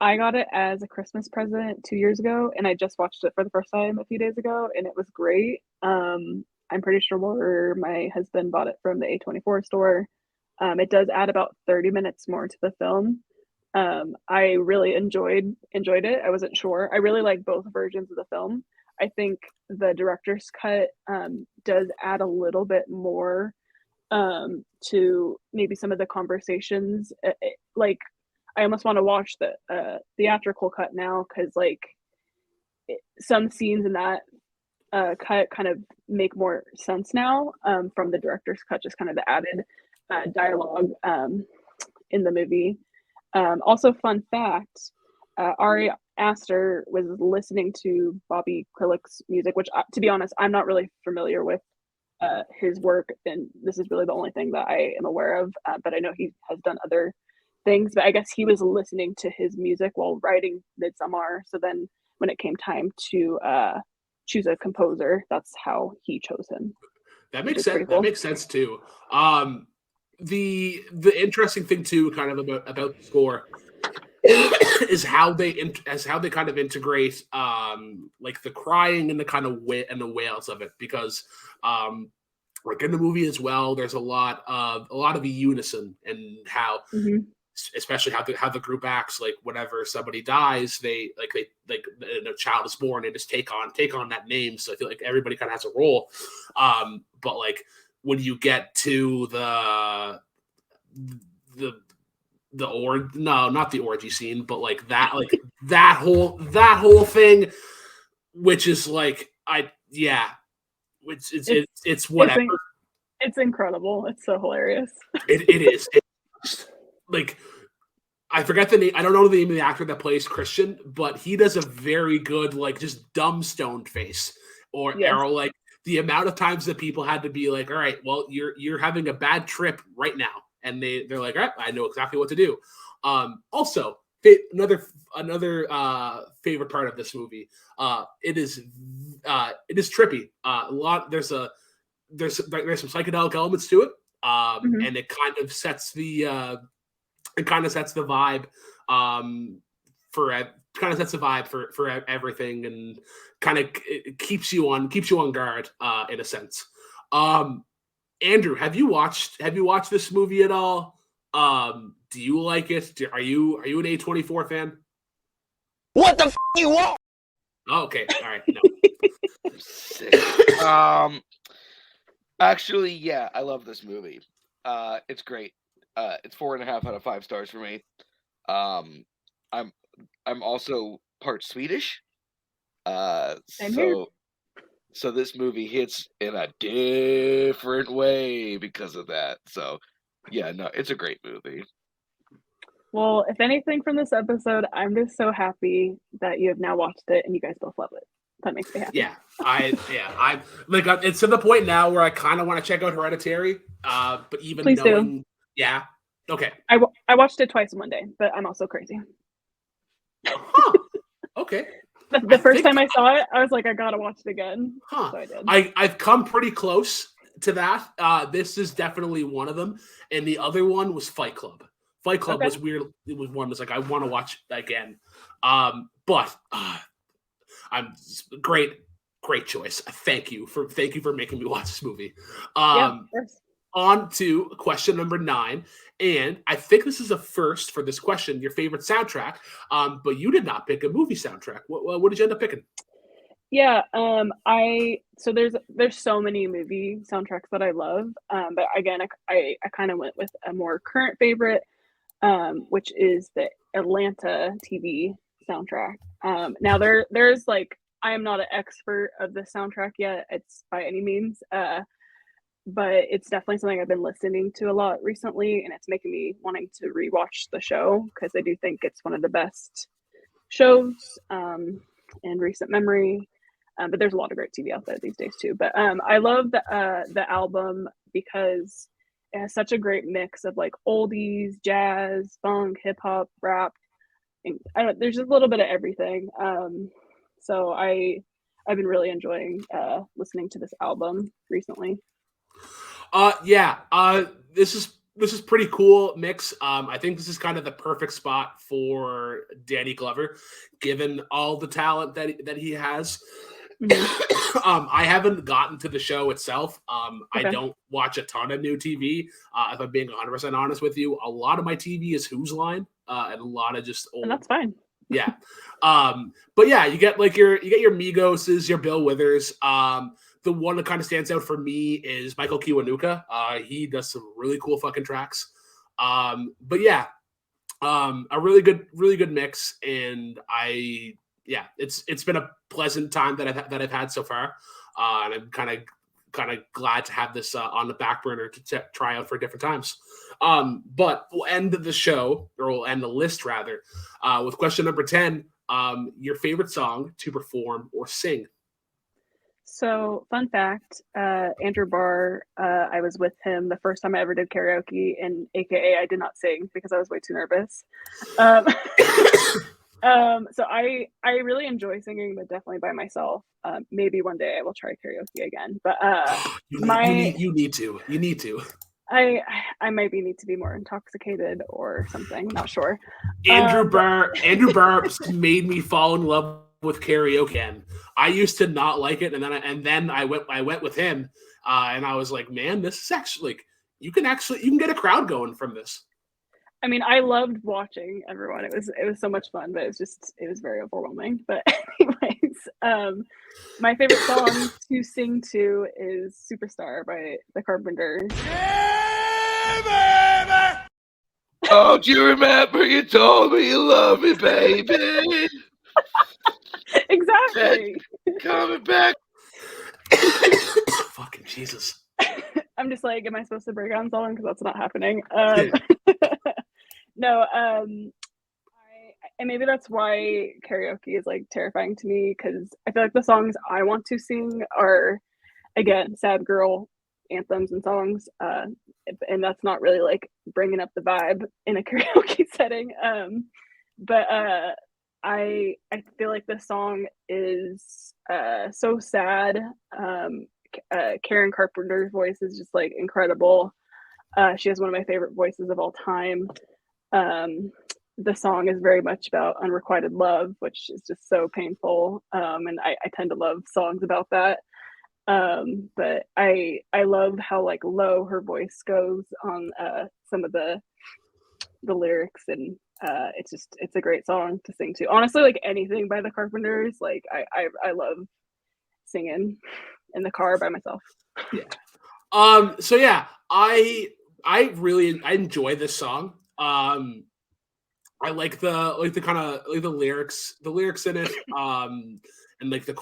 I got it as a Christmas present 2 years ago, and I just watched it for the first time a few days ago, and it was great. I'm pretty sure my husband bought it from the A24 store. It does add about 30 minutes more to the film. I really enjoyed it. I wasn't sure. I really like both versions of the film. I think the director's cut does add a little bit more to maybe some of the conversations. Like, I almost want to watch the theatrical cut now, because like some scenes in that cut kind of make more sense now from the director's cut, just kind of the added dialogue in the movie. Also, fun fact, Ari Aster was listening to Bobby Krlik's music, which, to be honest, I'm not really familiar with his work, and this is really the only thing that I am aware of, but I know he has done other things. But I guess he was listening to his music while writing Midsommar, so then when it came time to choose a composer, that's how he chose him. That makes sense. Cool. That makes sense too. the interesting thing too, kind of about the score, is how they kind of integrate like the crying and the kind of and the wails of it, because like in the movie as well, there's a lot of unison, and how especially how the group acts, like whenever somebody dies, they a child is born, they just take on that name. So I feel like everybody kind of has a role. But like when you get to the not the orgy scene, but like that whole thing, which is like it's whatever. It's incredible. It's so hilarious. It is. Like, I forget the name. I don't know the name of the actor that plays Christian, but he does a very good, like, just dumb stoned face. Or like the amount of times that people had to be like, all right, well, you're having a bad trip right now. And they're like, all right, I know exactly what to do. Also, another favorite part of this movie. It is trippy. There's some psychedelic elements to it. And it kind of sets the vibe for everything, and kind of keeps you on guard in a sense. Andrew, have you watched this movie at all? Do you like it? Are you an A24 fan? What the f you want? Oh, okay, all right. No. Actually, yeah, I love this movie. It's great. It's 4.5 out of 5 stars for me. I'm also part Swedish. So this movie hits in a different way because of that. So yeah, no, it's a great movie. Well, if anything from this episode, I'm just so happy that you have now watched it and you guys both love it. That makes me happy. Yeah, I like it's to the point now where I kind of want to check out Hereditary. But even Please knowing, do. Yeah, okay. I watched it twice in one day, but I'm also crazy. Huh. Okay. The first time I saw it, I was like, I gotta watch it again. Huh. So I did. I've come pretty close to that. This is definitely one of them, and the other one was Fight Club. Fight Club was weird. It was one that's like I want to watch again. But I'm great choice. Thank you for making me watch this movie. Of course. On to question number 9, and I think this is a first for this question. Your favorite soundtrack, but you did not pick a movie soundtrack. What did you end up picking? Yeah, so there's so many movie soundtracks that I love, but again, I kind of went with a more current favorite, which is the Atlanta TV soundtrack. Now there's like, I am not an expert of the soundtrack yet. It's by any means, but it's definitely something I've been listening to a lot recently, and it's making me wanting to rewatch the show because I do think it's one of the best shows in recent memory. But there's a lot of great TV out there these days too. But I love the album because it has such a great mix of like oldies, jazz, funk, hip hop, rap. And there's just a little bit of everything. So I've been really enjoying listening to this album recently. This is pretty cool mix. I think this is kind of the perfect spot for Danny Glover, given all the talent that he has. I haven't gotten to the show itself. I don't watch a ton of new TV. If I'm being 100% honest with you, a lot of my TV is Who's Line, and a lot of just old. And that's fine. Yeah. But yeah, you get your Migoses, your Bill Withers. The one that kind of stands out for me is Michael Kiwanuka. He does some really cool fucking tracks. But yeah, a really good mix, and it's been a pleasant time that I've had so far, and I'm kind of glad to have this on the back burner to try out for different times. But we'll end the show, or we'll end the list rather, with question number 10. Your favorite song to perform or sing? So, fun fact, Andrew Barr, I was with him the first time I ever did karaoke, and AKA I did not sing because I was way too nervous. So I really enjoy singing, but definitely by myself. Maybe one day I will try karaoke again. But you need to. I maybe need to be more intoxicated or something. Not sure. Andrew Burr made me fall in love with karaoke. And I used to not like it, and then I went with him, and I was like, man, this is actually like you can get a crowd going from this. I mean, I loved watching everyone. It was so much fun, but it was very overwhelming. But anyways, my favorite song to sing to is "Superstar" by The Carpenters. Don't you remember you told me you love me, baby? Exactly. Coming back. Fucking Jesus. I'm just like, am I supposed to break on song? Because that's not happening. No, and maybe that's why karaoke is like terrifying to me, because I feel like the songs I want to sing are, again, sad girl anthems and songs, and that's not really like bringing up the vibe in a karaoke setting. But I feel like this song is so sad. Karen Carpenter's voice is just like incredible. She has one of my favorite voices of all time. The song is very much about unrequited love, which is just so painful. And I tend to love songs about that. But I love how like low her voice goes on some of the lyrics, and it's a great song to sing to. Honestly, like anything by the Carpenters, like I love singing in the car by myself. Yeah. So yeah, I really enjoy this song. I like the kind of like the lyrics in it, and like the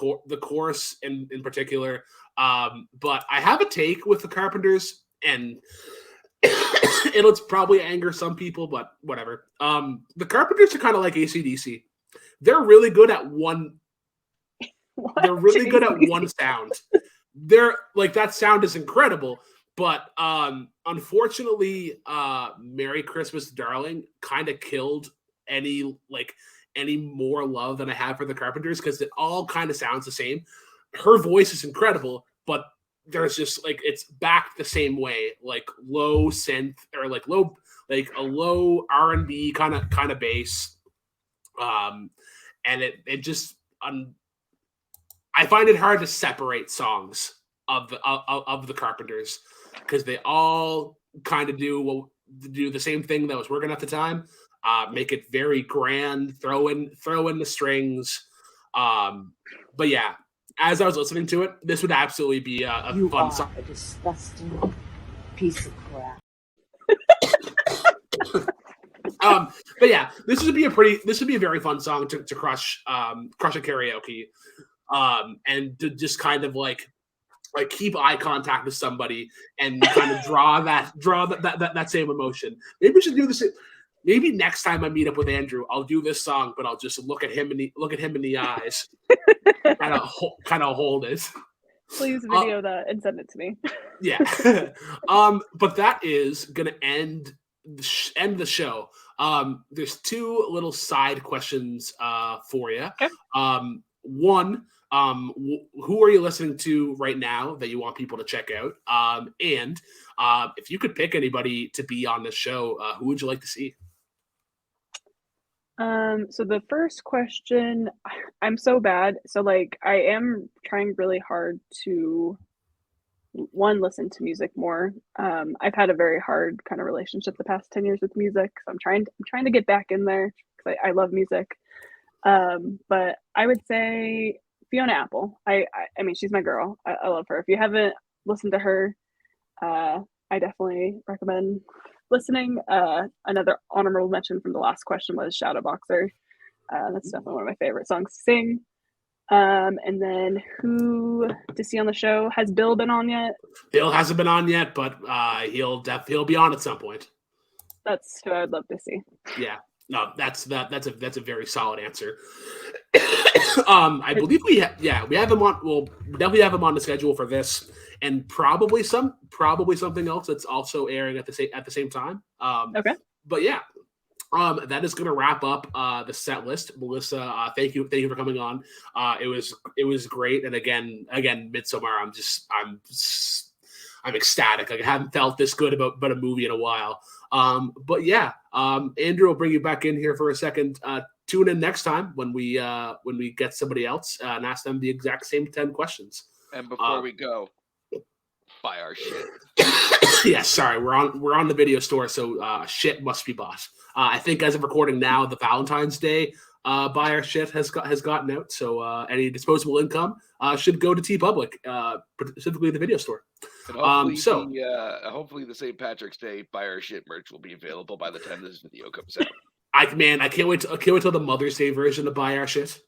chorus in particular. But I have a take with the Carpenters, and it'll probably anger some people, but whatever. The Carpenters are kind of like AC/DC. They're really good at one. They're really good at one sound. They're like, that sound is incredible, but unfortunately, "Merry Christmas, Darling" kind of killed any more love than I have for the Carpenters, because it all kind of sounds the same. Her voice is incredible, but there's just like, it's back the same way, like low synth, or like a low R&B kind of bass, and it just I find it hard to separate songs of the Carpenters, because they all kind of do the same thing that was working at the time. Make it very grand, throw in the strings. But yeah, as I was listening to it, this would absolutely be a fun song. A disgusting piece of crap. But yeah, this would be a very fun song to crush a karaoke, and to just kind of like keep eye contact with somebody and kind of draw that same emotion. Maybe we should do this. Maybe next time I meet up with Andrew, I'll do this song, but I'll just look at him in the eyes, kind of hold it. Please video that and send it to me. Yeah. But that is gonna end the show. There's two little side questions for you. Okay. One, who are you listening to right now that you want people to check out? And if you could pick anybody to be on this show, who would you like to see? So the first question, I'm so bad. So like, I am trying really hard to listen to music more. I've had a very hard kind of relationship the past 10 years with music, so I'm trying to get back in there, because I love music. But I would say Fiona Apple. I mean, she's my girl. I love her. If you haven't listened to her, I definitely recommend listening. Another honorable mention from the last question was Shadow Boxer. That's definitely one of my favorite songs to sing. And then who to see on the show? Has Bill been on yet? Bill hasn't been on yet, but he'll be on at some point. That's who I'd love to see. Yeah. No, that's a very solid answer. I believe we have him on. We'll definitely have him on the schedule for this, and probably something else that's also airing at the same time. Okay. But yeah, that is going to wrap up the set list. Melissa, thank you for coming on. It was great, and again, Midsommar. I'm ecstatic. Like, I haven't felt this good about a movie in a while. But yeah, Andrew will bring you back in here for a second. Tune in next time when we get somebody else and ask them the exact same 10 questions. And before we go, buy our shit. Yeah, sorry, we're on the video store, so shit must be bought. I think as of recording now, the Valentine's Day buy our shit has gotten out. So any disposable income should go to TeePublic, specifically the video store. And hopefully the St. Patrick's Day buy our shit merch will be available by the time this video comes out. I can't wait till the Mother's Day version of buy our shit.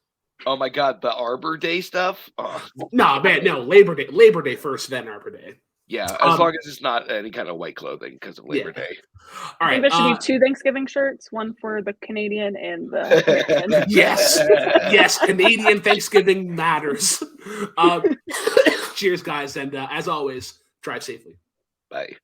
Oh my God, the Arbor Day stuff. Oh. No, man, no, Labor Day first, then Arbor Day. Yeah, as long as it's not any kind of white clothing because of Labor Day. All right, I think there should be 2 Thanksgiving shirts, one for the Canadian and the American. Yes, Canadian Thanksgiving matters. Cheers, guys, and as always, drive safely. Bye.